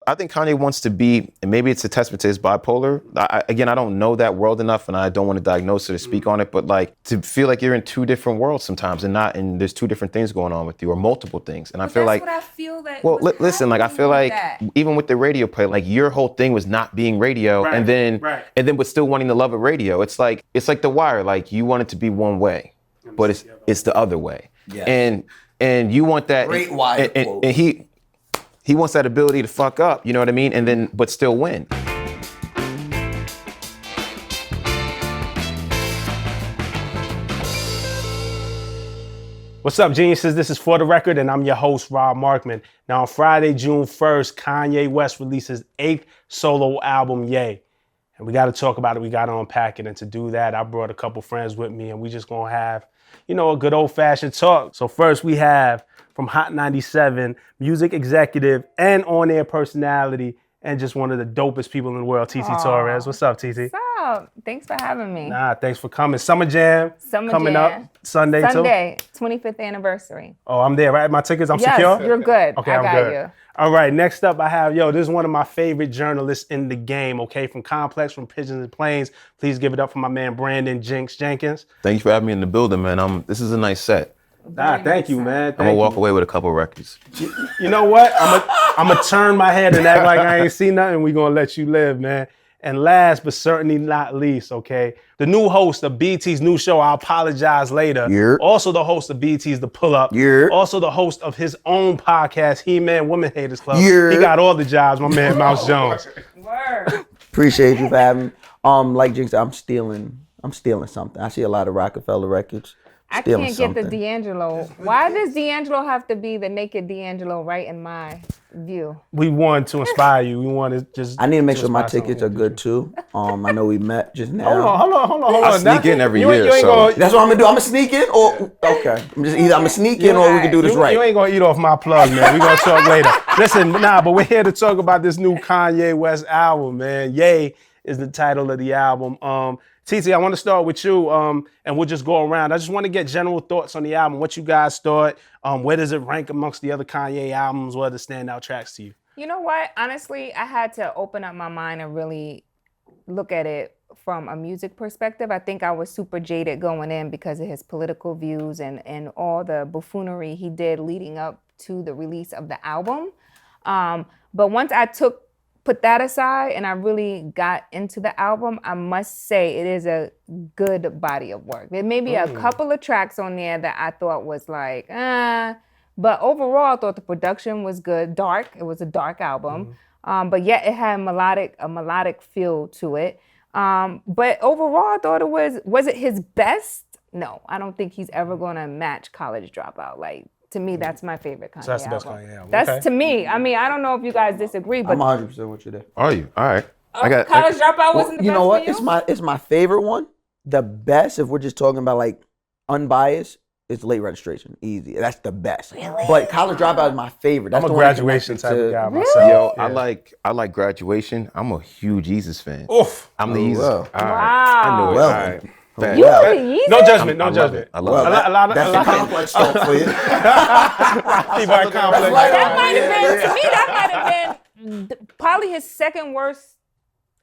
I think Kanye wants to be, and maybe it's a testament to his bipolar. Again, I don't know that world enough, and I don't want to diagnose it or speak on it, but like to feel like you're in two different worlds sometimes, and there's two different things going on with you, or multiple things. And I feel like, that's what I feel that. Well, listen, like I feel like even with the radio play, like your whole thing was not being radio, and then but still wanting to love a radio. It's like The Wire. Like you want it to be one way, but it's the other way. Yeah. And you want that. Great Wire quote. And he wants that ability to fuck up, you know what I mean? And then, but still win. What's up, geniuses? This is For the Record, and I'm your host, Rob Markman. Now, on Friday, June 1st, Kanye West released his 8th solo album, Ye. And we got to talk about it. We got to unpack it. And to do that, I brought a couple friends with me, and we just going to have, a good old-fashioned talk. So first, we have from Hot 97, music executive and on-air personality, and just one of the dopest people in the world, TT Torrrez. What's up, TT? What's up? Thanks for having me. Nah, thanks for coming. Summer Jam coming up Sunday, 25th anniversary. Oh, I'm there, right? My tickets, I'm yes, secure? You're good. Okay, I got good. you. All right, next up I have, this is one of my favorite journalists in the game, okay? From Complex, from Pigeons and Planes. Please give it up for my man, Brandon Jinx Jenkins. Thank you for having me in the building, man. This is a nice set. Thank you, man. I'm gonna walk away with a couple records. You know what? I'm gonna turn my head and act like I ain't seen nothing. We gonna let you live, man. And last but certainly not least, okay, the new host of BT's new show, I Apologize Later. Yeah. Also the host of BT's The Pull Up. Yeah. Also the host of his own podcast, He-Man Women Haters Club. Yeah. He got all the jobs, my man Mouse Jones. Word. Appreciate you for having me. Like Jinx, I'm stealing something. I see a lot of Rockefeller records. I can't get the D'Angelo. Why does D'Angelo have to be the naked D'Angelo right in my view? We want to inspire you. We want to just. I need to make sure my tickets are good too. I know we met just now. Hold on. I sneak in every year, you ain't so. That's what I'm gonna do. I'm gonna sneak in, or okay. I'm gonna sneak in, or we can do this right. You ain't gonna eat off my plug, man. We gonna talk later. Listen, but we're here to talk about this new Kanye West album, man. Ye is the title of the album. TT, I want to start with you, and we'll just go around. I just want to get general thoughts on the album, what you guys thought, where does it rank amongst the other Kanye albums, what are the standout tracks to you? You know what? Honestly, I had to open up my mind and really look at it from a music perspective. I think I was super jaded going in because of his political views and all the buffoonery he did leading up to the release of the album. But once I put that aside and I really got into the album, I must say it is a good body of work. There may be a couple of tracks on there that I thought was like, but overall I thought the production was good. It was a dark album, but yet it had a melodic feel to it. But overall I thought was it his best? No, I don't think he's ever gonna match College Dropout. Like, to me, that's my favorite Kanye album. So that's the best Kanye album. That's to me. I mean, I don't know if you guys disagree, but I'm 100% with you there. Are you? All right. College Dropout wasn't the best You know what? for you? It's my favorite one. The best, if we're just talking about like unbiased, is Late Registration. Easy. That's the best. Really? But College Dropout is my favorite. That's I'm a the one that Graduation type connected of guy to- myself. Yo, I like Graduation. I'm a huge Yeezus fan. Oof. I'm the Yeezus. Well. All right. Wow. I knew it. Well. All right. Bad. You the Yeezus? No judgment, I no love judgment. it. I love it. A lot That's the complex talk for you. T-Bar complex. That might have been, to me, that might have been probably his second worst,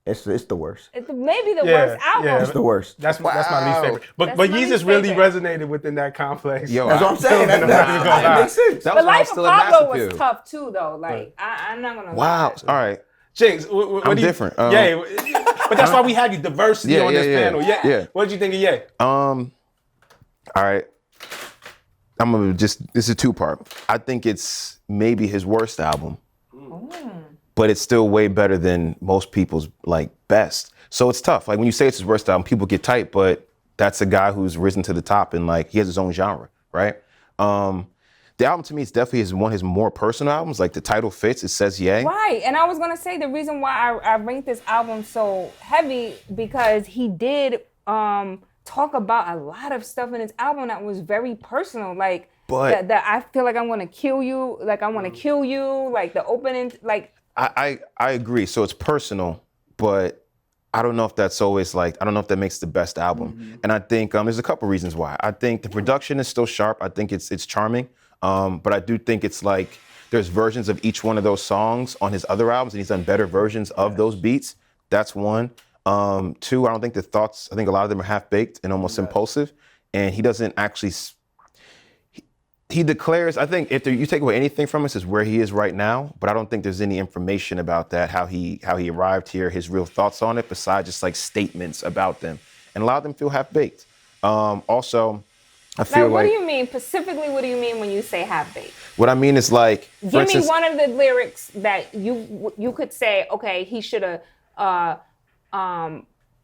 It's the worst. maybe the worst album. It's the worst. That's my least favorite. But That's my Yeezus least really favorite. resonated within that complex. Yo, That's what I'm saying. That makes sense. That But was when I Life was of still at Pablo Mass was Appeal. tough too, though. Like, I'm not gonna Wow. lie. All right. Jinx, what I'm do you, different. Yeah, but that's why we have you diversity on this panel. Yeah. What did you think of Ye? All right. This is a two-part. I think it's maybe his worst album, but it's still way better than most people's like best. So it's tough. Like when you say it's his worst album, people get tight, but that's a guy who's risen to the top and like he has his own genre, right? The album to me is definitely one of his more personal albums. Like the title fits, it says Ye. Right, and I was gonna say the reason why I ranked this album so heavy because he did talk about a lot of stuff in his album that was very personal. Like But- that I feel like I'm gonna kill you. Like I want to kill you. Like the opening. Like I agree. So it's personal, but I don't know if that's always like, I don't know if that makes the best album. And I think there's a couple reasons why. I think the production is still sharp. I think it's charming. But I do think it's like there's versions of each one of those songs on his other albums, and he's done better versions of those beats. That's one. Two, I don't think the thoughts, I think a lot of them are half-baked and almost impulsive, and he doesn't actually, he declares, I think if you take away anything from us, is where he is right now, but I don't think there's any information about that, how he arrived here, his real thoughts on it, besides just like statements about them. And a lot of them feel half-baked. Also, I feel Now, what like— do you mean, specifically, what do you mean when you say half-baked? What I mean is like, for Give instance, me one of the lyrics that you could say, okay, he should have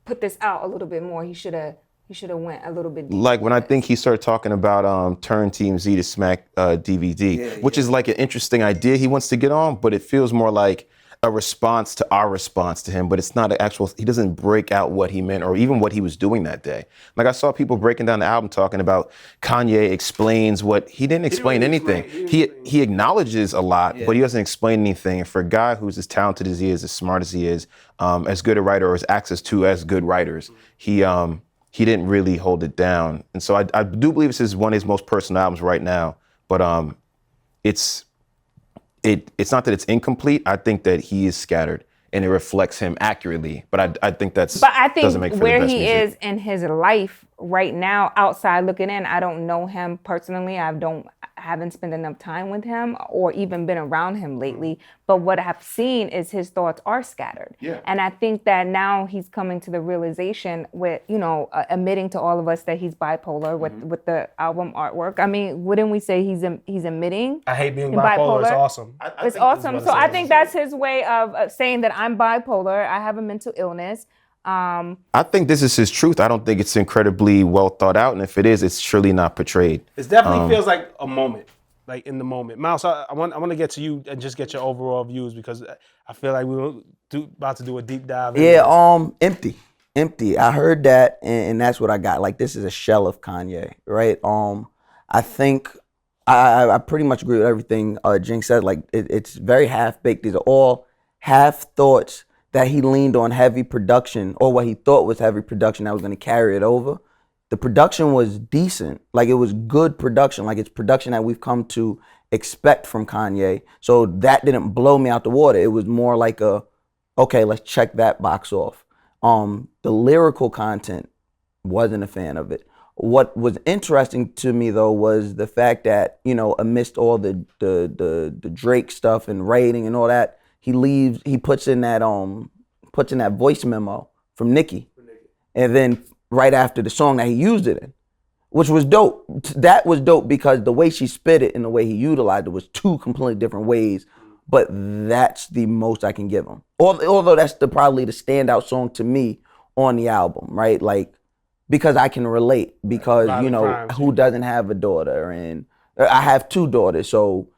put this out a little bit more. He should have went a little bit deeper. like when I think he started talking about turn Team Z to smack DVD, which is like an interesting idea he wants to get on, but it feels more like a response to our response to him, but it's not an actual, he doesn't break out what he meant or even what he was doing that day. Like I saw people breaking down the album talking about Kanye explains what, he didn't explain anything. He acknowledges a lot, but he doesn't explain anything. And for a guy who's as talented as he is, as smart as he is, as good a writer or has access to as good writers, he didn't really hold it down. And so I do believe this is one of his most personal albums right now, but it's not that it's incomplete. I think that he is scattered and it reflects him accurately. But I think that's, But I think doesn't make for the where best he music. is in his life right now, outside looking in, I don't know him personally. Haven't spent enough time with him or even been around him lately. But what I've seen is his thoughts are scattered. Yeah. And I think that now he's coming to the realization with, admitting to all of us that he's bipolar with the album artwork. I mean, wouldn't we say he's admitting? I hate being in bipolar. It's awesome. It's awesome. So I think that's his way of saying that I'm bipolar. I have a mental illness. I think this is his truth. I don't think it's incredibly well thought out. And if it is, it's surely not portrayed. It definitely feels like a moment, like in the moment. Mouse, I want to get to you and just get your overall views because I feel like we're about to do a deep dive. Empty. I heard that, and that's what I got. Like, this is a shell of Kanye, right? I think I pretty much agree with everything Jinx said. Like, it's very half-baked. These are all half-thoughts that he leaned on heavy production, or what he thought was heavy production that was going to carry it over. The production was decent. Like, it was good production. Like, it's production that we've come to expect from Kanye. So that didn't blow me out the water. It was more like okay, let's check that box off. The lyrical content, wasn't a fan of it. What was interesting to me though was the fact that, amidst all the Drake stuff and rating and all that, he puts in that voice memo from Nicki. And then right after the song that he used it in, which was dope. That was dope because the way she spit it and the way he utilized it was two completely different ways. But that's the most I can give him. Although that's probably the standout song to me on the album, right? Like, because I can relate, because, who doesn't have a daughter? And I have two daughters, so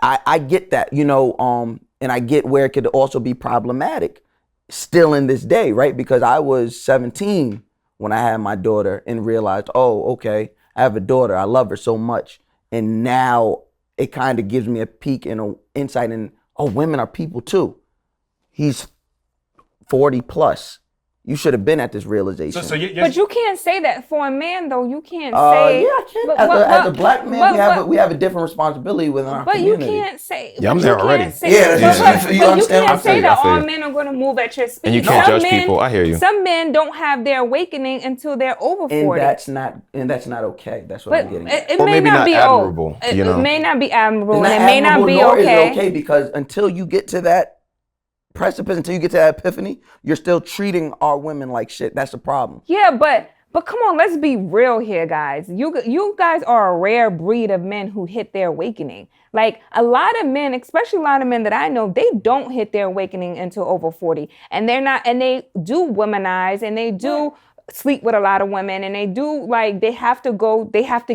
I get that, and I get where it could also be problematic still in this day, right? Because I was 17 when I had my daughter and realized, oh, okay, I have a daughter. I love her so much. And now it kind of gives me a peek and an insight in, oh, women are people too. He's 40 plus. You should have been at this realization. But you can't say that for a man, though. You can't say. Yeah, I can. As a black man, we have a different responsibility within our community. But you can't say. Yeah, I'm there already. But you can't say that all men are going to move at your speed. And you can't judge people. I hear you. Some men don't have their awakening until they're over 40. And that's not okay. That's what I'm getting at. It may not be admirable. It may not be admirable. It's And not it may not admirable, be nor is it okay. okay, because until you get to that precipice, until you get to that epiphany, you're still treating our women like shit. That's the problem. Yeah, but come on, let's be real here, guys. You guys are a rare breed of men who hit their awakening. Like, a lot of men, especially a lot of men that I know, they don't hit their awakening until over 40. And they do womanize, and they do sleep with a lot of women, and they do, like, they have to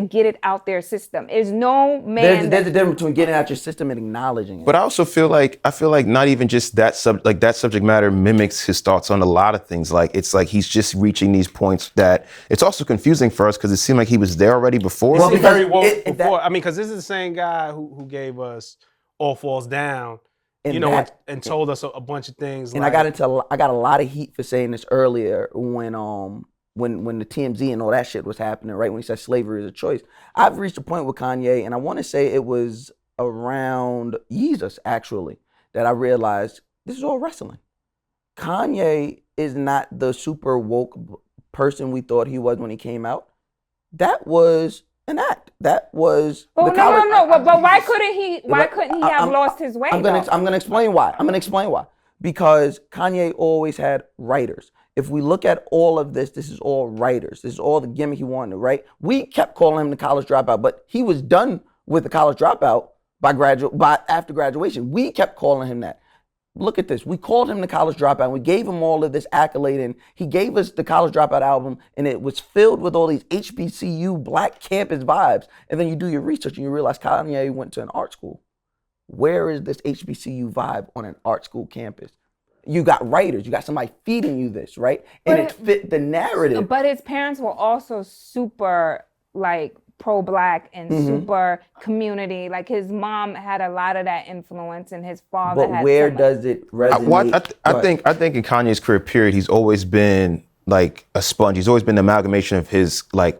get it out their system. There's no man. There's a difference between getting it out your system and acknowledging it. But I also feel like not even just that that subject matter mimics his thoughts on a lot of things. Like, it's like he's just reaching these points that it's also confusing for us because it seemed like he was there already before. Well, because this is the same guy who gave us All Falls Down, and told us a bunch of things. And I got a lot of heat for saying this earlier when the TMZ and all that shit was happening, right? When he said slavery is a choice. I've reached a point with Kanye, and I want to say it was around Yeezus, actually, that I realized this is all wrestling. Kanye is not the super woke person we thought he was when he came out. That was an act. That was But the no, college. no, no. But why couldn't he? Why couldn't he have lost his way? I'm gonna explain why. I'm gonna explain why. Because Kanye always had writers. If we look at all of this, this is all writers. This is all the gimmick he wanted, right? We kept calling him the college dropout, but he was done with the college dropout by after graduation. We kept calling him that. Look at this. We called him the college dropout. And we gave him all of this accolade, and he gave us the college dropout album, and it was filled with all these HBCU black campus vibes. And then you do your research and you realize Kanye went to an art school. Where is this HBCU vibe on an art school campus? You got writers, you got somebody feeding you this, right? And it fit the narrative. But his parents were also super like pro-black and super community. Like his mom had a lot of that influence, and his father. But where does it resonate? I think in Kanye's career period, he's always been like a sponge. He's always been an amalgamation of his life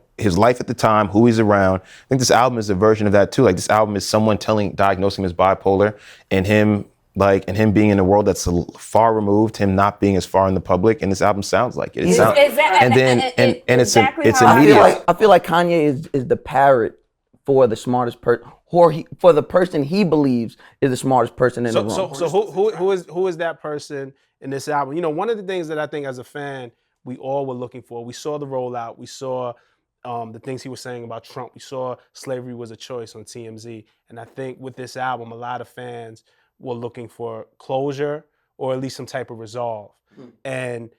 at the time, who he's around. I think this album is a version of that too. Like this album is someone diagnosing him as bipolar, and him being in a world that's far removed, him not being as far in the public, and this album sounds like it. It's immediate. I feel like Kanye is the parrot for the smartest person, or for the person he believes is the smartest person in the room. So who is that person in this album? You know, one of the things that I think as a fan we all were looking for. We saw the rollout. We saw the things he was saying about Trump. We saw slavery was a choice on TMZ, and I think with this album, a lot of fans were looking for closure or at least some type of resolve. And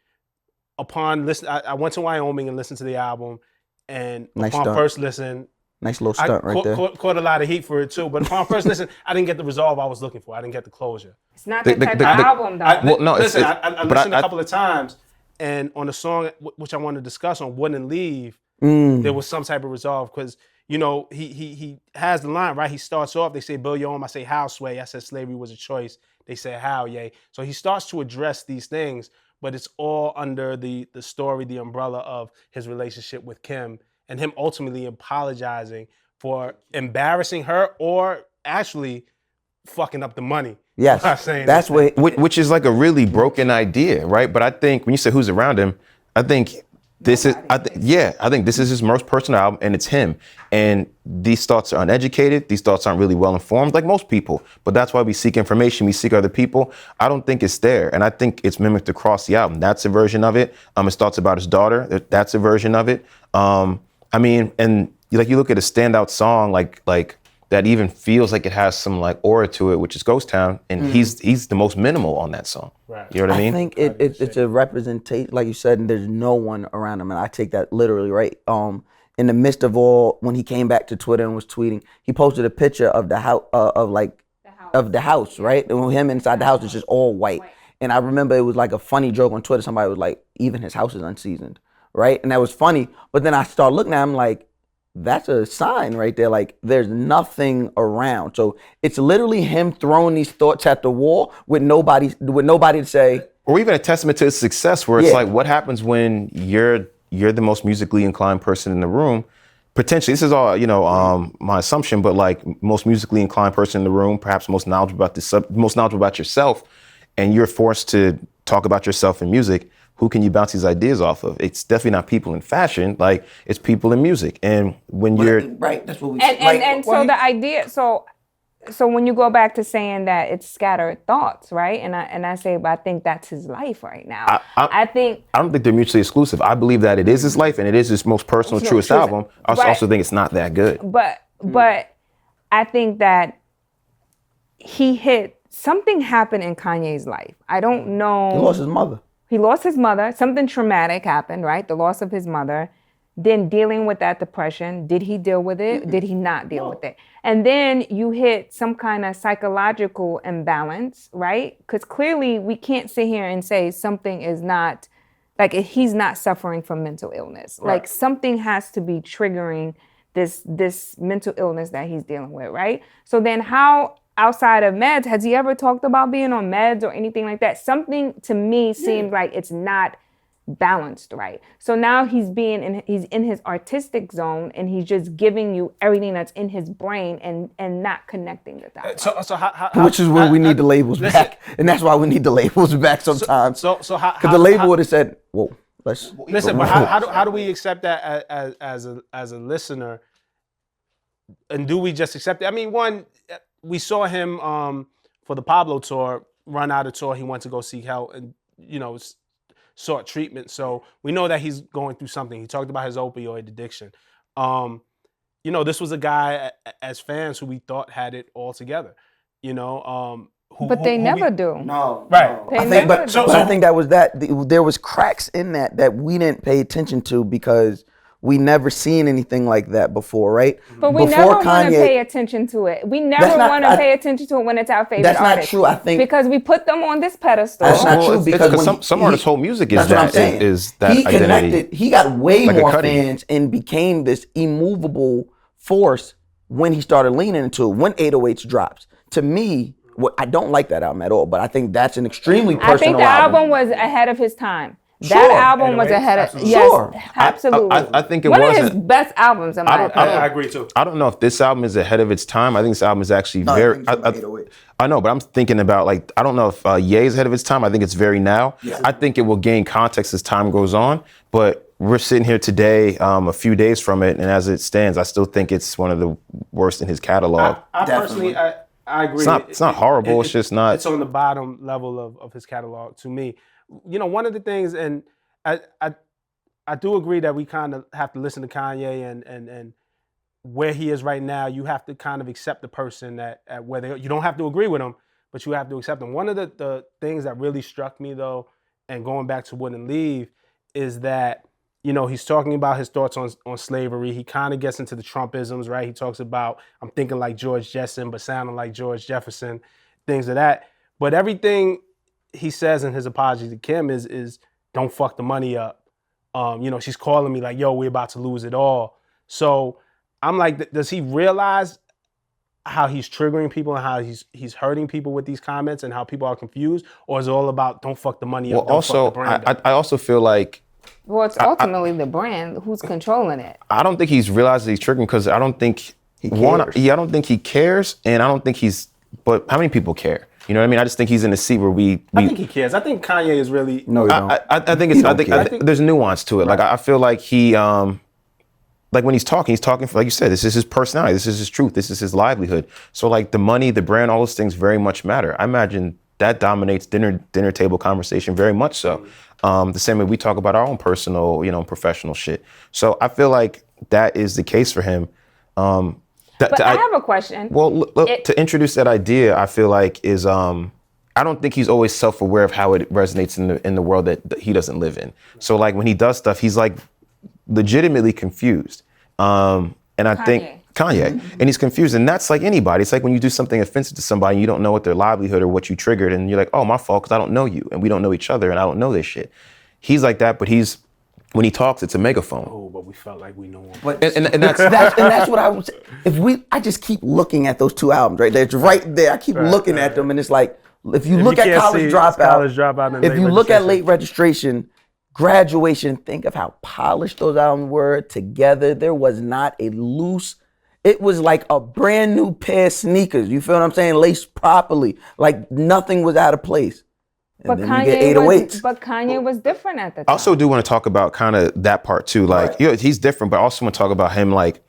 upon listen, I went to Wyoming and listened to the album, and upon first listen, nice little stunt right there. Caught a lot of heat for it too, but upon first listen, I didn't get the resolve I was looking for. I didn't get the closure. It's not the type of album, though. I listened a couple of times, and on the song which I wanted to discuss on "Wouldn't Leave," there was some type of resolve because. You know, he has the line, right? He starts off, they say, Bill, your home. I say, how, Sway? I said, slavery was a choice. They say, how, yay? So he starts to address these things, but it's all under the story, the umbrella of his relationship with Kim and him ultimately apologizing for embarrassing her or actually fucking up the money. Yes, that's which is like a really broken idea, right? But I think when you say who's around him, I think this is his most personal album, and it's him. And these thoughts are uneducated. These thoughts aren't really well informed, like most people. But that's why we seek information. We seek other people. I don't think it's there, and I think it's mimicked across the album. That's a version of it. His thoughts about his daughter. That's a version of it. I mean, and like you look at a standout song like that even feels like it has some like aura to it, which is Ghost Town, and he's the most minimal on that song. Right. You know what I mean? I think it's a representation, like you said, and there's no one around him, and I take that literally, right? In the midst of all, when he came back to Twitter and was tweeting, he posted a picture of the house, of the house, right? And him inside the house is just all white. And I remember it was like a funny joke on Twitter. Somebody was like, even his house is unseasoned, right? And that was funny. But then I started looking at him like, that's a sign right there. Like there's nothing around. So it's literally him throwing these thoughts at the wall with nobody to say. Or even a testament to his success, where it's like, what happens when you're the most musically inclined person in the room? Potentially, this is all my assumption, but like most musically inclined person in the room, perhaps most knowledgeable about yourself, and you're forced to talk about yourself in music. Who can you bounce these ideas off of? It's definitely not people in fashion, like it's people in music. And when you're right, that's what we so the idea. So when you go back to saying that it's scattered thoughts, right? And I say, but I think that's his life right now. I don't think they're mutually exclusive. I believe that it is his life and it is his most personal, truest album. I also think it's not that good. But I think that something happened in Kanye's life. I don't know. He lost his mother. He lost his mother. Something traumatic happened, right? The loss of his mother. Then dealing with that depression. Did he deal with it? Did he not deal with it? And then you hit some kind of psychological imbalance, right? Because clearly we can't sit here and say something is not, like he's not suffering from mental illness. Right. Like something has to be triggering this mental illness that he's dealing with, right? So then how, outside of meds, has he ever talked about being on meds or anything like that? Something to me seems like it's not balanced right. So now he's in his artistic zone, and he's just giving you everything that's in his brain and not connecting the dots. So how Which is where we need the labels back, and that's why we need the labels back sometimes. So how? Because the label would have said, "Whoa, let's listen." But how do we accept that as a listener? And do we just accept it? I mean, one, we saw him for the Pablo tour run out of tour. He went to go seek help and sought treatment. So we know that he's going through something. He talked about his opioid addiction. This was a guy as fans who we thought had it all together. But they never do. No, right. I think, but I think that was there was cracks in that we didn't pay attention to because we never seen anything like that before, right? But we never want to pay attention to it. We never want to pay attention to it when it's our favorite artist. That's not true, I think. Because we put them on this pedestal. That's not true because some artists' whole music is that he identity. He got way Like more fans and became this immovable force when he started leaning into it, when 808s drops. To me, I don't like that album at all, but I think that's an extremely personal album. I think the album was ahead of his time. That album was ahead of absolutely. I think it one wasn't. of his best albums. In my opinion. I agree too. I don't know if this album is ahead of its time. I think this album is actually very. I know, but I'm thinking about I don't know if Ye is ahead of its time. I think it's very now. Yeah. I think it will gain context as time goes on. But we're sitting here today, a few days from it, and as it stands, I still think it's one of the worst in his catalog. I personally, I agree. It's not horrible. It's just not. It's on the bottom level of his catalog to me. One of the things, and I do agree that we kind of have to listen to Kanye and where he is right now. You have to kind of accept the person at where you don't have to agree with him, but you have to accept them. One of the things that really struck me though, and going back to Wouldn't Leave, is that he's talking about his thoughts on slavery. He kind of gets into the Trumpisms, right? He talks about I'm thinking like George Jetson, but sounding like George Jefferson, things of that. But everything he says in his apology to Kim is don't fuck the money up. She's calling me like, yo, we're about to lose it all. So I'm like, does he realize how he's triggering people and how he's hurting people with these comments and how people are confused? Or is it all about don't fuck the money up? Also, I also feel like. Well, it's ultimately the brand who's controlling it. I don't think he's realized that he's triggering because I don't think I don't think he cares, and I don't think but how many people care? You know what I mean? I just think he's in a seat where I think he cares. I think Kanye is really. No, you don't. I think there's nuance to it. Right. Like I feel like he, like when he's talking for, like you said, this is his personality, this is his truth, this is his livelihood. So like the money, the brand, all those things very much matter. I imagine that dominates dinner table conversation very much so. The same way we talk about our own personal, professional shit. So I feel like that is the case for him. But I have a question. Well, look, to introduce that idea, I feel like is I don't think he's always self-aware of how it resonates in the world that he doesn't live in. So like when he does stuff, he's like legitimately confused. And I think Kanye, and he's confused, and that's like anybody. It's like when you do something offensive to somebody, and you don't know what their livelihood or what you triggered, and you're like, oh, my fault, because I don't know you, and we don't know each other, and I don't know this shit. He's like that, but when he talks, it's a megaphone. Oh, but we felt like we know him. But and that's what I was. I just keep looking at those two albums, right? They're right there. I keep looking at them, and it's like if you look at College Dropout, if you look at Late Registration, Graduation, think of how polished those albums were together. There was not a loose. It was like a brand new pair of sneakers. You feel what I'm saying? Laced properly, like nothing was out of place. But Kanye was different at the time. I also do want to talk about kind of that part too. Like, he's different, but I also want to talk about him like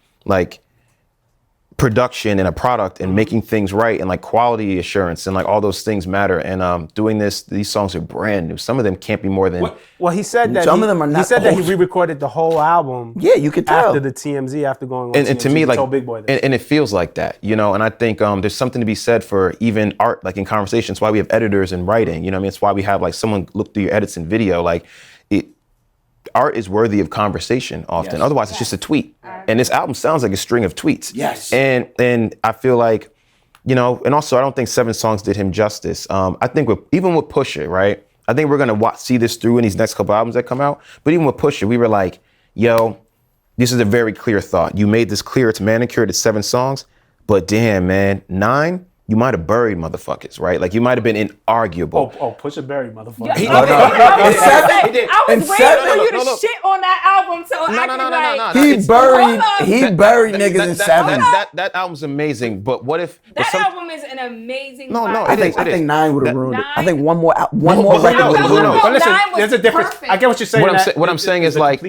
production and a product and making things right and like quality assurance and like all those things matter. And doing these songs are brand new. Some of them can't be more than. Well, he said that some of them are not. He said that he re-recorded the whole album. Yeah, you could tell after the TMZ, after going on. And TMZ, to me, like, Big Boy and it feels like that, And I think there's something to be said for even art, like in conversations. Why we have editors in writing, what I mean? It's why we have like someone look through your edits and video, like it. Art is worthy of conversation often. Yes. Otherwise, it's just a tweet. And this album sounds like a string of tweets. Yes. And I feel like, and also I don't think 7 songs did him justice. I think even with Pusha, right? I think we're gonna see this through in these next couple albums that come out. But even with Pusha, we were like, yo, this is a very clear thought. You made this clear. It's manicured. It's 7 songs. But damn, man, 9. you might have buried motherfuckers, right? Like you might have been inarguable. Oh, Pusha Berry, motherfucker. I was waiting for you to shit on that album, so He buried niggas in 7. That album's amazing, but what if that album is an amazing. No, vibe. I think 9 would have ruined it. I think one more record no, would have ruined it. But listen, 9 was there's a difference. perfect. I get what you're saying. What I'm saying is like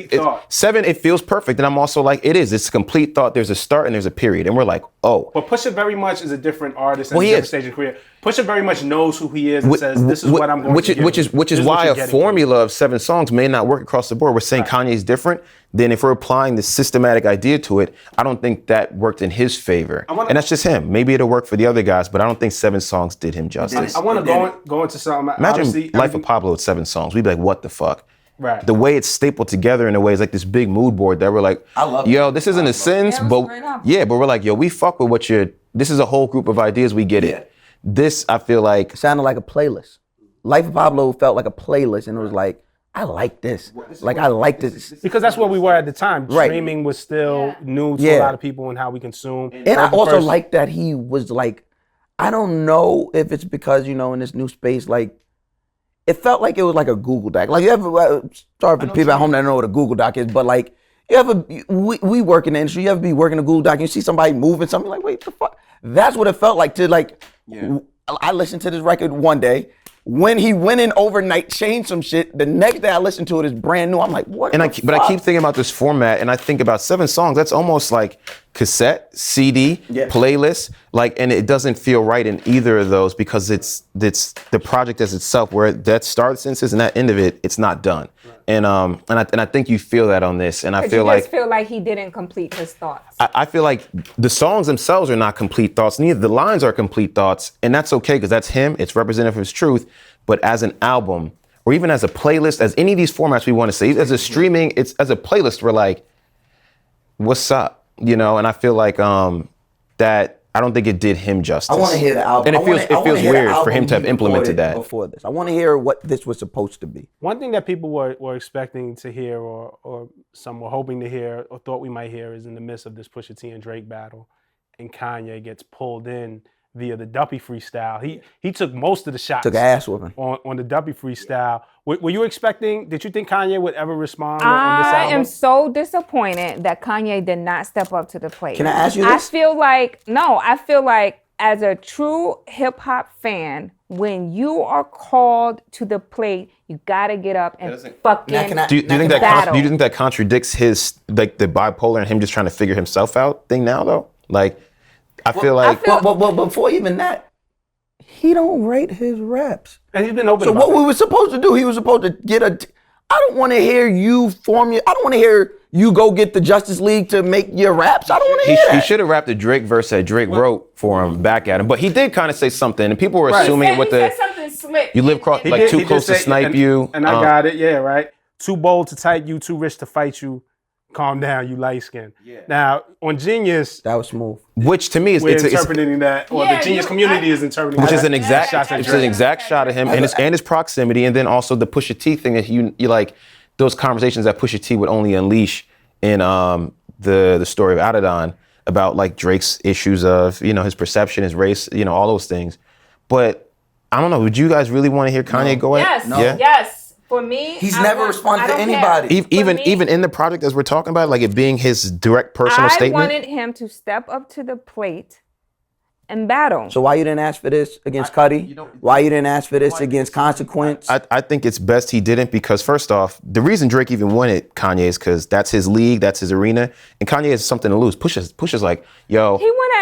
7, it feels perfect, and I'm also like, it's a complete thought. There's a start and there's a period, and we're like, oh. But Pusha very much is a different artist and a he different is. stage of career. Pusha very much knows who he is and says, "This is what I'm going to do." Which is why a formula of 7 songs may not work across the board. We're saying Kanye's different. Then if we're applying the systematic idea to it, I don't think that worked in his favor. And that's just him. Maybe it'll work for the other guys, but I don't think 7 songs did him justice. I want to go into something. Imagine Life of Pablo with 7 songs. We'd be like, what the fuck? Right. The way it's stapled together in a way is like this big mood board that we're like, yo, this isn't a sentence, but but we're like, yo, we fuck with what this is a whole group of ideas, we get it. This, I feel like. It sounded like a playlist. Life of Pablo felt like a playlist, and it was like, I like this. Like, I like this. Because that's where we were at the time. Right. Streaming was still new to a lot of people and how we consume. And I also like that he was like, I don't know if it's because, in this new space, like, it felt like it was like a Google Doc. Like, you ever, sorry for people at home that don't know what a Google Doc is, but like, we work in the industry, you ever be working a Google Doc and you see somebody moving something, like, wait, the fuck? That's what it felt like to like, I listened to this record one day. When he went in overnight, changed some shit, the next day I listened to it, it's brand new. I'm like, what? But I keep thinking about this format, and I think about 7 songs. That's almost like cassette, CD, playlist, like, and it doesn't feel right in either of those because it's the project as itself, where that start sentences and that end of it, it's not done. And I think you feel that on this, and I feel like he didn't complete his thoughts. I feel like the songs themselves are not complete thoughts. Neither the lines are complete thoughts, and that's okay because that's him. It's representative of his truth. But as an album, or even as a playlist, as any of these formats we want to say, as a streaming, it's as a playlist, we're like, what's up? And I feel like that. I don't think it did him justice. I want to hear the album. And it feels weird for him to have implemented that. Before this, I want to hear what this was supposed to be. One thing that people were expecting to hear, or some were hoping to hear, or thought we might hear, is in the midst of this Pusha T and Drake battle, and Kanye gets pulled in via the Duppy freestyle. He took most of the shots. Took ass whooping on the Duppy freestyle. Were you expecting? Did you think Kanye would ever respond on this album? I am so disappointed that Kanye did not step up to the plate. Can I ask you this? I feel like as a true hip hop fan, when you are called to the plate, you gotta get up and fucking do you think that contradicts his like the bipolar and him just trying to figure himself out thing now though? Like, I feel like. But before even that, he don't rate his raps. And he's been open. So about what we were supposed to do? He was supposed to get I don't want to hear you I don't want to hear you go get the Justice League to make your raps. I don't want to hear that. He should have rapped the Drake verse that Drake wrote for him back at him, but he did kind of say something, and people were assuming he said something slick. You live too close to snipe you. And I got it. Yeah, right. Too bold to type you, too rich to fight you. Calm down, you light skin. Yeah. Now on Genius, that was smooth. Which to me is we're interpreting that, or the Genius community is interpreting which that. is an exact shot of him and his proximity, and then also the Pusha T thing that you like those conversations that Pusha T would only unleash in the story of Adidon about like Drake's issues of his perception, his race, all those things. But I don't know. Would you guys really want to hear Kanye go at? Yes. No. Yes. For me, he's never responded to anybody. Even in the project as we're talking about, like it being his direct personal statement. I wanted him to step up to the plate and battle. So why you didn't ask for this against Cudi? Why you didn't ask for this against Consequence? I think it's best he didn't because first off, the reason Drake even wanted Kanye is because that's his league, that's his arena, and Kanye has something to lose. Pusha's like, yo. He went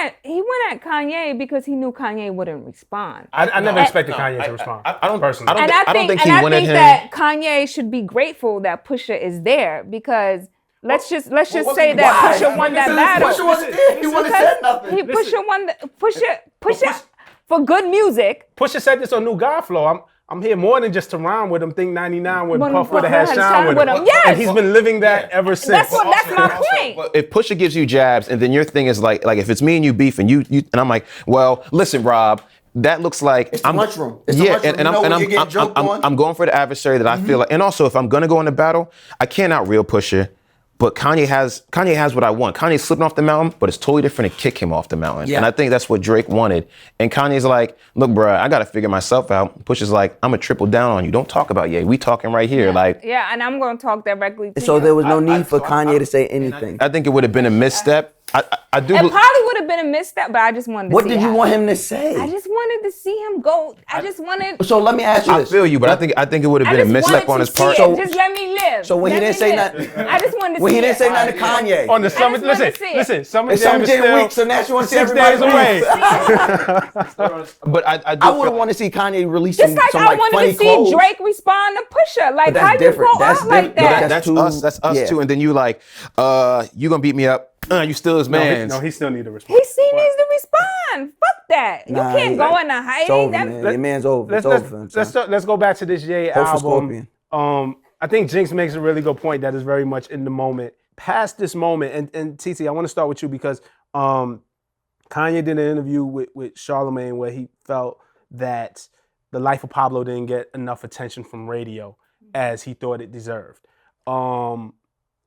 at Kanye because he knew Kanye wouldn't respond. I never expected Kanye to respond. I don't personally. I don't think he wanted him. that Kanye should be grateful that Pusha is there because. Let's just say that Pusha won that battle. Pusha wasn't there. He wouldn't have said nothing. Pusha for good music. Pusha said this on New God Flow. I'm here more than just to rhyme with him. Think 99 with Puff would have had shine with him. Yes. And he's been living that ever since. That's my point. But if Pusha gives you jabs and then your thing is like if it's me and you beef and you and I'm like, well, listen, Rob. That looks like it's the lunchroom. I'm going for the adversary that I feel like, and also if I'm gonna go in the battle, I can't out real Pusha. But Kanye has what I want. Kanye's slipping off the mountain, but it's totally different to kick him off the mountain. Yeah. And I think that's what Drake wanted. And Kanye's like, look, bruh, I gotta figure myself out. Pusha's like, I'm gonna triple down on you. Don't talk about Ye. We talking right here. Like, Yeah, and I'm gonna talk directly to So you. there was no need for Kanye to say anything. I think it would have been a misstep. I do. It probably would have been a misstep, but I just wanted to What see did you how- want him to say? I just wanted to see him go. I just wanted. So let me ask you I this. feel you, but I think it would have I been a just misstep wanted on to his part. see it. Just let me live. So when he Let didn't me say live. nothing- I just wanted to When see he didn't it. say nothing to Kanye. On the summer, just wanted to see it. listen, Summer It's Jam Summer is Jam still week, so now she wants to see 6 everybody days away. But I do I would feel- want to see Kanye releasing Just like some I like wanted funny to see clothes. Drake respond to Pusha. Like, But how that's you different. go That's out like different. that? That's too- us. That's us yeah. too. And then you like, you gonna beat me up? You still his man. No, he still need to respond. He still needs to respond. Fuck that. You Nah, can't he- go into It's hiding. over, That- man. Your man's over. It's over. for him, son. Let's go back to this Ye Hope for album. Scorpion. I think Jinx makes a really good point that is very much in the moment. Past this moment, and TT, I want to start with you because Kanye did an interview with Charlemagne where he felt that the life of Pablo didn't get enough attention from radio as he thought it deserved.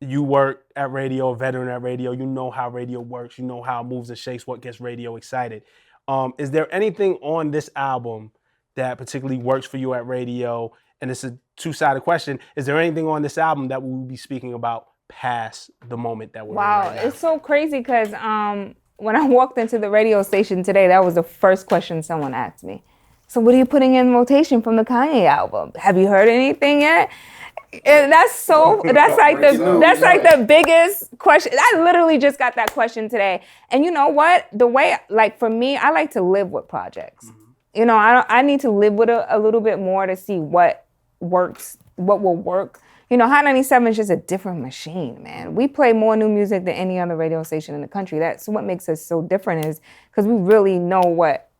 You work at radio, a veteran at radio, you know how radio works, you know how it moves and shakes, what gets radio excited. Is there anything on this album that particularly works for you at radio? And it's a two-sided question. Is there anything on this album that we'll be speaking about past the moment that we're in Wow, right now? it's so crazy because when I walked into the radio station today, that was the first question someone asked me. So what are you putting in rotation from the Kanye album? Have you heard anything yet? And that's like the biggest question. I literally just got that question today. And you know what? The way, like for me, I like to live with projects. You know, I need to live with it a little bit more to see what works, what will work. You know, Hot 97 is just a different machine, man. We play more new music than any other radio station in the country. That's what makes us so different is because we really know what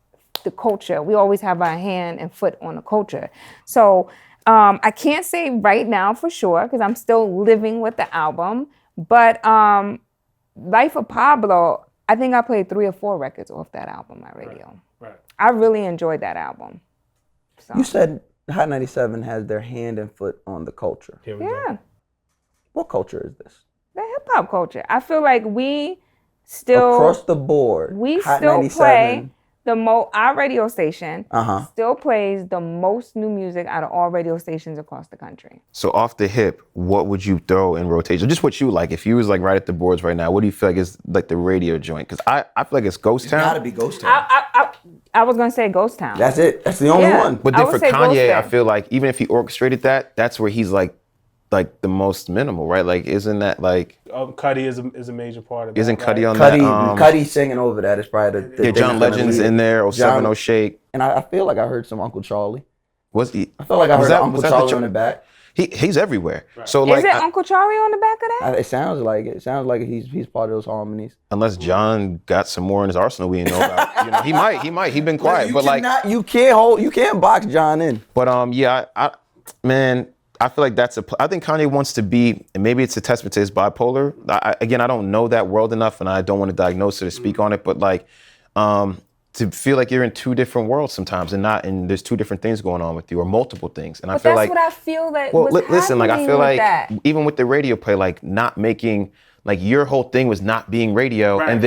the culture, we always have our hand and foot on the culture. So I can't say right now for sure because I'm still living with the album, but Life of Pablo, I think I played 3 or 4 records off that album on radio. Right. I really enjoyed that album. So, You said Hot 97 has their hand and foot on the culture. Here we go. yeah, What culture is this? the hip hop culture. I feel like we still Across the board, we Hot still 97. play our radio station Uh-huh. still plays the most new music out of all radio stations across the country. So off the hip, what would you throw in rotation? Just what you like. If you was like right at the boards right now, what do you feel like is like the radio joint? Because I feel like it's Ghost Town. Gotta be Ghost Town. I was gonna say Ghost Town. That's it. That's the only Yeah. one. But I then would for say Ghost Kanye, I Town. feel like even if he orchestrated that, that's where he's like the most minimal, right? Like, isn't that like? Cudi is a major part of that. Isn't Cudi right? on Cudi, that? Cudi singing over that is probably the Yeah, thing John that's gonna Legend's lead it. in there. 07 John- Shake. And I feel like I heard some Uncle Charlie. Was he? I feel like I Was heard that- Uncle was that the Charlie Char- on the back. He's everywhere. So Is like, it Uncle Charlie on the back of that? It sounds like it. It sounds like he's part of those harmonies. unless John got some more in his arsenal we didn't know about, you know, he might. He's been quiet, but like, you can't box John in. but yeah, man, I feel like I think Kanye wants to be, and maybe it's a testament to his bipolar. Again, I don't know that world enough, and I don't want to diagnose it or speak on it, but like, to feel like you're in 2 different worlds sometimes, and there's 2 different things going on with you, or multiple things, and I But feel that's like, what I feel that well, was listen, like I happening feel with like that. even with the radio play, like not making, like your whole thing was not being radio, Right, and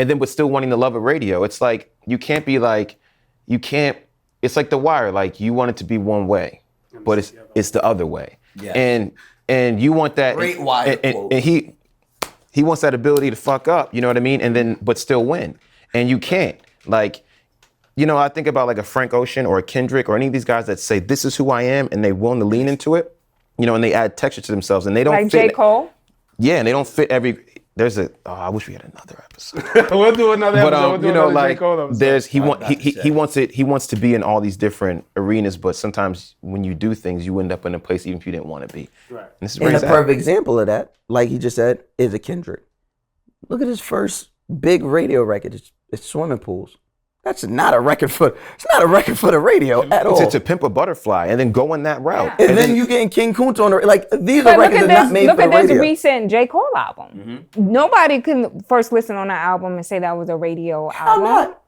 then but still wanting the love of radio. It's like you can't be like, it's like The Wire, like you want it to be one way, but it's the other way. Yes. And you want that. Great Wire quote. And he wants that ability to fuck up, you know what I mean? And then, but still win. And you can't. Like, you know, I think about like a Frank Ocean or a Kendrick or any of these guys that say, this is who I am, and they willing to lean into it, you know, and they add texture to themselves, and they don't Like fit. J. Cole? Yeah, and they don't fit I wish we had another episode. We'll do another episode. But We'll do you know, another J. like Cole episode. there's he wants to be in all these different arenas, but sometimes when you do things, you end up in a place even if you didn't want to be. Right. And this is And where a he's at. perfect example of that, like he just said, is a Kendrick. Look at his first big radio record. It's Swimming Pools. It's not a record for the radio at all. To pimp a butterfly and then go in that route. And then you getting King Kunta on the like these But are records that are not made look for at the this radio. recent J. Cole album. Nobody can first listen on that album and say that was a radio How album. not?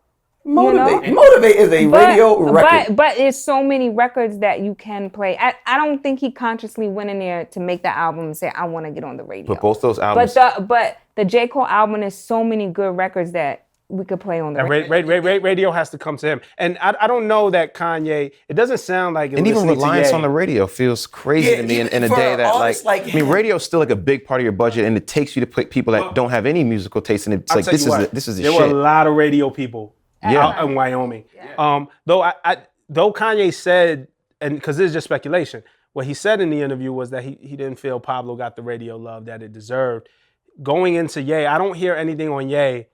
Motivate is a radio record. But it's so many records that you can play. I don't think he consciously went in there to make the album and say, I want to get on the radio. But both those albums. But the J. Cole album is so many good records that we could play on the radio. Radio has to come to him. And I don't know that Kanye, it doesn't sound like... And even reliance on the radio feels crazy to me in a day that radio's still like a big part of your budget, and it takes you to put people that don't have any musical taste, and it's like, this is the shit. There were a lot of radio people out in Wyoming. Yeah. Though Kanye said, and because this is just speculation, what he said in the interview was that he didn't feel Pablo got the radio love that it deserved. Going into Ye, I don't hear anything on Ye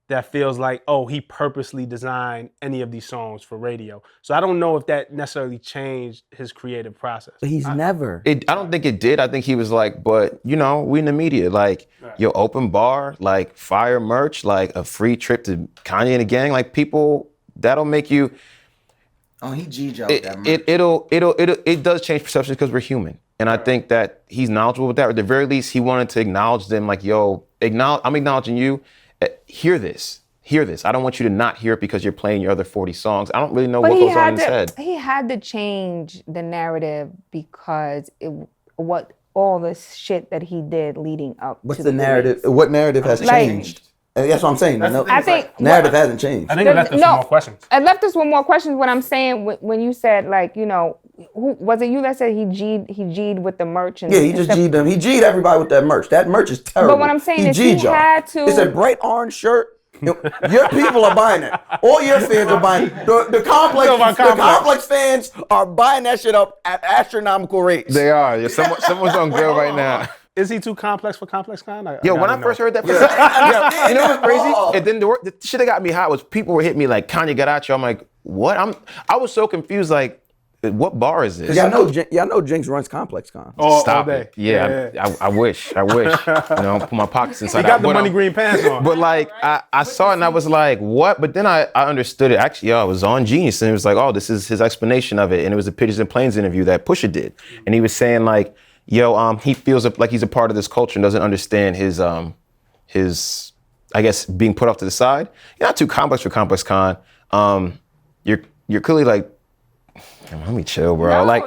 that feels like, oh, he purposely designed any of these songs for radio. So I don't know if that necessarily changed his creative process. But he's never. I don't think it did. I think he was like, but we in the media, like your open bar, like fire merch, like a free trip to Kanye and the gang, like people, that'll make you. Oh, he G'd out that merch. It does change perceptions because we're human. And I think that he's knowledgeable with that. Or at the very least, he wanted to acknowledge them like, yo, I'm acknowledging you. Hear this. I don't want you to not hear it because you're playing your other 40 songs. I don't really know what goes on in his head. He had to change the narrative because all this shit that he did leading up What's to the narrative? What narrative has changed? That's what I'm saying. I think narrative hasn't changed. I think it left us with more questions. It left us with more questions. What I'm saying when you said who was it? You that said he G'd with the merch and he just G'd them. He G'd everybody with that merch. That merch is terrible. But what I'm saying is he had to. It's a bright orange shirt. Your people are buying it. All your fans are buying it. The complex fans are buying that shit up at astronomical rates. They are. Yeah, someone's on grill right now. Is he too complex for Complex Con? When I first heard that, you know what's crazy? And then the shit that got me hot was people were hitting me like, Kanye got at you. I'm like, what? I was so confused, like, what bar is this? Y'all know Jinx runs Complex Con. Stop it. Yeah. I wish. Put my pockets inside. He got the money green pants on. But like, I saw it and I was like, what? But then I understood it. Actually, I was on Genius and it was like, oh, this is his explanation of it. And it was a Pigeons and Planes interview that Pusha did. And he was saying like, he feels like he's a part of this culture and doesn't understand his, I guess, being put off to the side. You're not too complex for Complex Con. You're clearly like, let me chill, bro. No,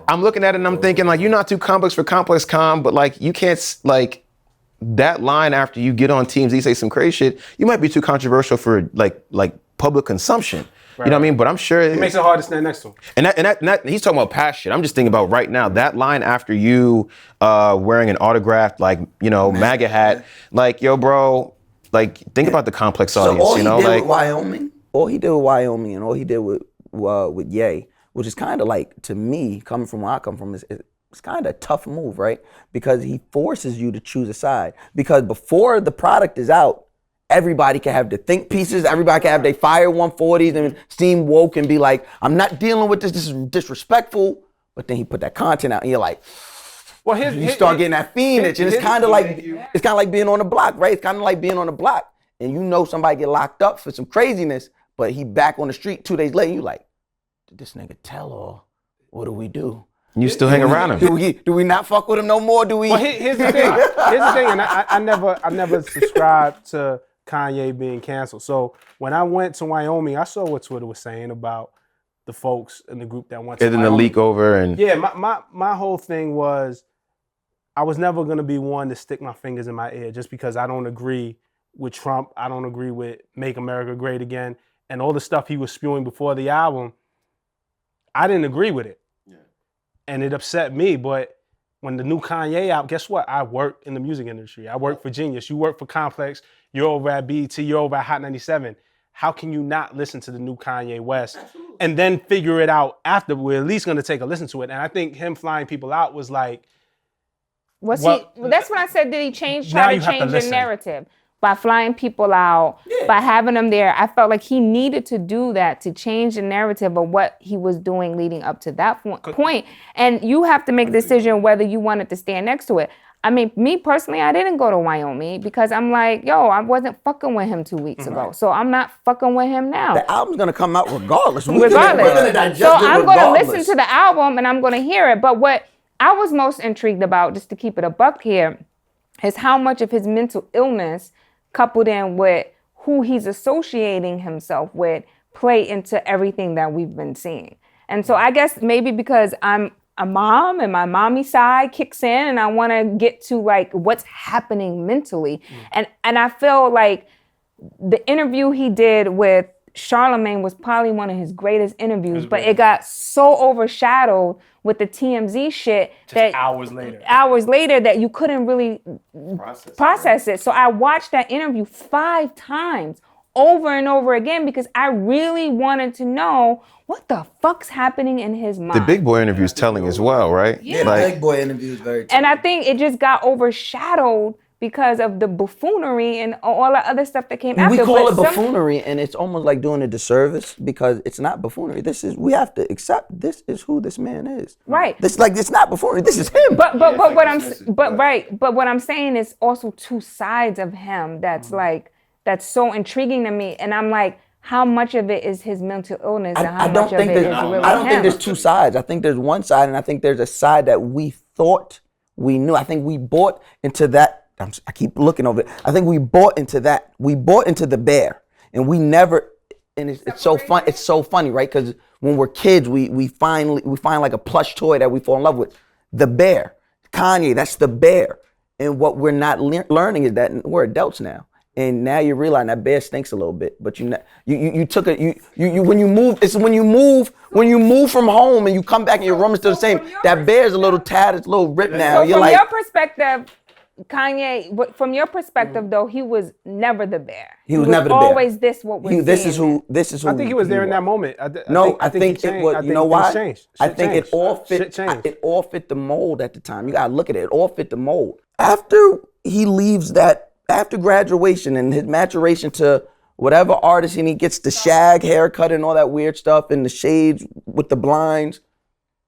I'm looking at it and I'm thinking like, you're not too complex for Complex Con, but like, you can't like that line after you get on TMZ, say some crazy shit. You might be too controversial for like public consumption. Right. You know what I mean? But I'm sure it makes it hard to stand next to him. And that he's talking about past shit. I'm just thinking about right now. That line after you wearing an autographed MAGA hat, like yo, bro, like think about the complex audience. All he did with Wyoming, all he did with Wyoming, and all he did with Ye, which is kind of like, to me, coming from where I come from, it's kind of a tough move, right? Because he forces you to choose a side. Because before the product is out, everybody can have the think pieces, everybody can have their fire 140s and steam woke and be like, I'm not dealing with this is disrespectful. But then he put that content out and you're like, you start getting that fiendage, and it's kind of like being on the block, right? It's kind of like being on the block and somebody get locked up for some craziness, but he back on the street 2 days later, you like, did this nigga tell all? What do we do? You still hang around him. Do we not fuck with him no more? Do we? Well, here's the thing, and I never subscribed to Kanye being canceled. So when I went to Wyoming, I saw what Twitter was saying about the folks in the group that went to Wyoming. And then the leak over and... Yeah, my whole thing was, I was never gonna be one to stick my fingers in my ear just because I don't agree with Trump. I don't agree with Make America Great Again. And all the stuff he was spewing before the album, I didn't agree with it. Yeah. And it upset me, but when the new Kanye out, guess what? I work in the music industry. I work for Genius. You work for Complex. You're over at BET. You're over at Hot 97. How can you not listen to the new Kanye West and then figure it out after? We're at least going to take a listen to it. And I think him flying people out was like... That's when I said, did he try to change the narrative? By flying people out, by having them there, I felt like he needed to do that to change the narrative of what he was doing leading up to that point. And you have to make a decision whether you wanted to stand next to it. I mean, me personally, I didn't go to Wyoming because I'm like, I wasn't fucking with him 2 weeks ago. So I'm not fucking with him now. The album's going to come out regardless. So I'm going to listen to the album and I'm going to hear it. But what I was most intrigued about, just to keep it a buck here, is how much of his mental illness coupled in with who he's associating himself with play into everything that we've been seeing. And so I guess maybe because I'm a mom and my mommy side kicks in and I want to get to like what's happening mentally. And I feel like the interview he did with Charlemagne was probably one of his greatest interviews, but it got so overshadowed with the TMZ shit that hours later that you couldn't really process it. So I watched that interview 5 times over and over again because I really wanted to know what the fuck's happening in his mind. The Big Boy interview is telling as well, right? Yeah, the Big Boy interview is very telling. And I think it just got overshadowed because of the buffoonery and all the other stuff that came after. We call it buffoonery, and it's almost like doing a disservice because it's not buffoonery. We have to accept this is who this man is. Right. It's not buffoonery. This is him. But what I'm saying is also 2 sides of him that's so intriguing to me, and I'm like, how much of it is his mental illness and how much of it is really him? I don't think there's 2 sides. I think there's one side, and I think there's a side that we thought we knew. I think we bought into that. I keep looking over it. I think we bought into that. We bought into the bear, and we never. And it's so fun. It's so funny, right? Because when we're kids, we find like a plush toy that we fall in love with. The bear, Kanye. That's the bear. And what we're not learning is that we're adults now. And now you're realizing that bear stinks a little bit, but you took it. You when you move, it's when you move from home and you come back and your room is still the same. That bear's a little tattered, it's a little ripped now. So from your perspective, Kanye, from your perspective though, he was never the bear. He was never the bear. Always this what we're seeing. This is who. I think he was there in that moment. I think it was. You know why? I think it all fit. It all fit the mold at the time. You gotta look at it. It all fit the mold. After he leaves that. After graduation and his maturation to whatever artist, and he gets the shag haircut and all that weird stuff and the shades with the blinds,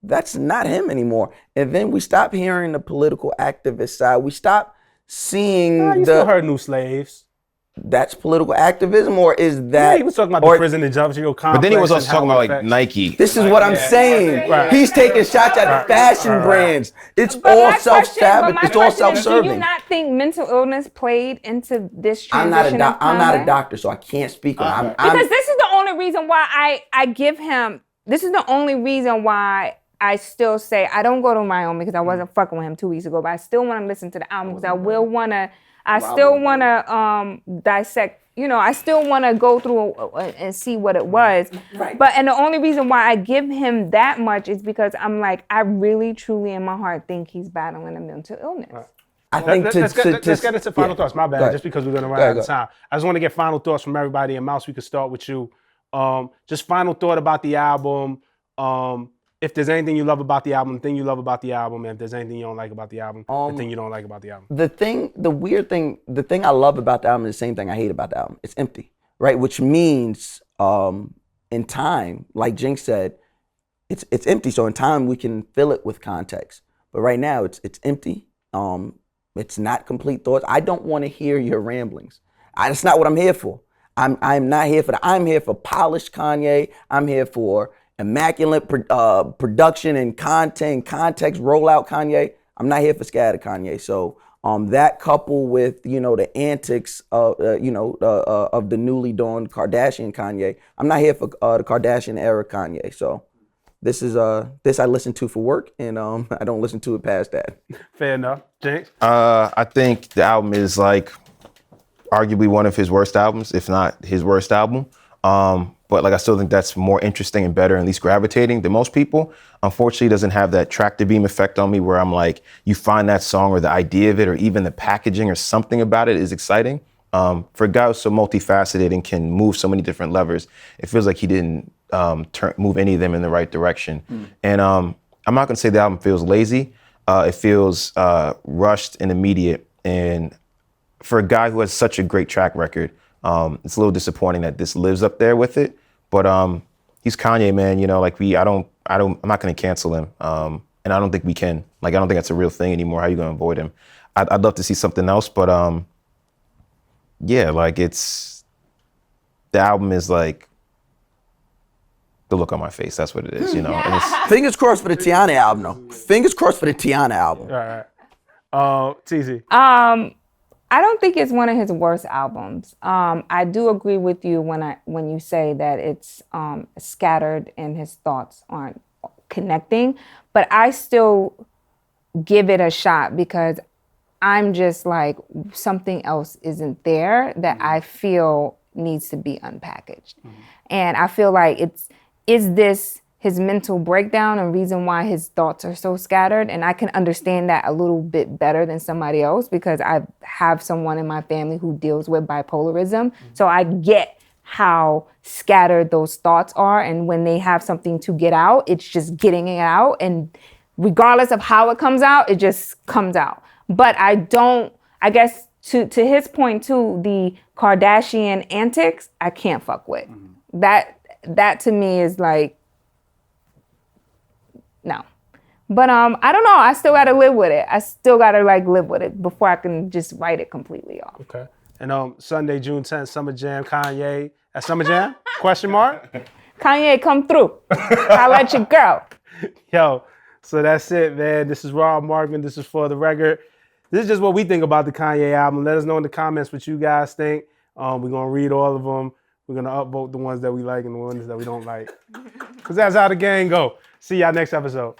that's not him anymore. And then we stop hearing the political activist side. We stop seeing you still heard New Slaves. That's political activism, or is that? Yeah, he was talking about the prison industrial complex. But then he was also talking about like Nike. This is what I'm saying. Right. He's taking shots at the fashion brands. It's all self-sabotage. It's all self-serving. Do you not think mental illness played into this transition? I'm not a doctor, so I can't speak on it. Because this is the only reason why I give him. This is the only reason why I still say I don't go to Wyoming because I wasn't fucking with him 2 weeks ago, but I still want to listen to the album because I still want to dissect, I still want to go through and see what it was. Right. And the only reason why I give him that much is because I'm like, I really, truly in my heart think he's battling a mental illness. Right. Let's get into final thoughts. My bad, just because we're going to run out of time. I just want to get final thoughts from everybody. And Mouse, we could start with you. Just final thought about the album. If there's anything you love about the album, thing you love about the album, and if there's anything you don't like about the album, the thing you don't like about the album. The thing I love about the album is the same thing I hate about the album. It's empty, right? Which means in time, like Jinx said, it's empty. So in time, we can fill it with context. But right now, it's empty. It's not complete thoughts. I don't want to hear your ramblings. That's not what I'm here for. I'm not here for that. I'm here for polished Kanye. I'm here for immaculate production and content, context, rollout Kanye. I'm not here for scattered Kanye. So that coupled with the antics of the newly dawned Kardashian Kanye. I'm not here for the Kardashian era Kanye. So this I listen to for work, and I don't listen to it past that. Fair enough, Jinx. I think the album is like arguably one of his worst albums, if not his worst album. But like I still think that's more interesting and better, and at least gravitating than most people. Unfortunately, it doesn't have that tractor beam effect on me where I'm like, you find that song or the idea of it or even the packaging or something about it is exciting. For a guy who's so multifaceted and can move so many different levers, it feels like he didn't move any of them in the right direction. And I'm not gonna say the album feels lazy. It feels rushed and immediate. And for a guy who has such a great track record, it's a little disappointing that this lives up there with it, but he's Kanye, man. I'm not gonna cancel him, and I don't think we can. Like, I don't think that's a real thing anymore. How are you gonna avoid him? I'd love to see something else, but yeah, like the album is like the look on my face. That's what it is, And it's, Fingers crossed for the Tiana album, though. Fingers crossed for the Tiana album. All right. TZ. I don't think it's one of his worst albums. I do agree with you when you say that it's scattered and his thoughts aren't connecting, but I still give it a shot because I'm just like, something else isn't there that I feel needs to be unpackaged. And I feel like is this his mental breakdown and reason why his thoughts are so scattered? And I can understand that a little bit better than somebody else because I have someone in my family who deals with bipolarism. So I get how scattered those thoughts are. And when they have something to get out, it's just getting it out. And regardless of how it comes out, it just comes out. But I guess to his point too, the Kardashian antics, I can't fuck with. That to me is like, no. But I don't know. I still gotta live with it. I still gotta live with it before I can just write it completely off. Okay. And Sunday, June 10th, Summer Jam, Kanye at Summer Jam? Question mark? Kanye, come through. I'll let you go. Yo, so that's it, man. This is Rob Markman. This is For the Record. This is just what we think about the Kanye album. Let us know in the comments what you guys think. We're gonna read all of them. We're gonna upvote the ones that we like and the ones that we don't like. Cause that's how the gang go. See y'all next episode.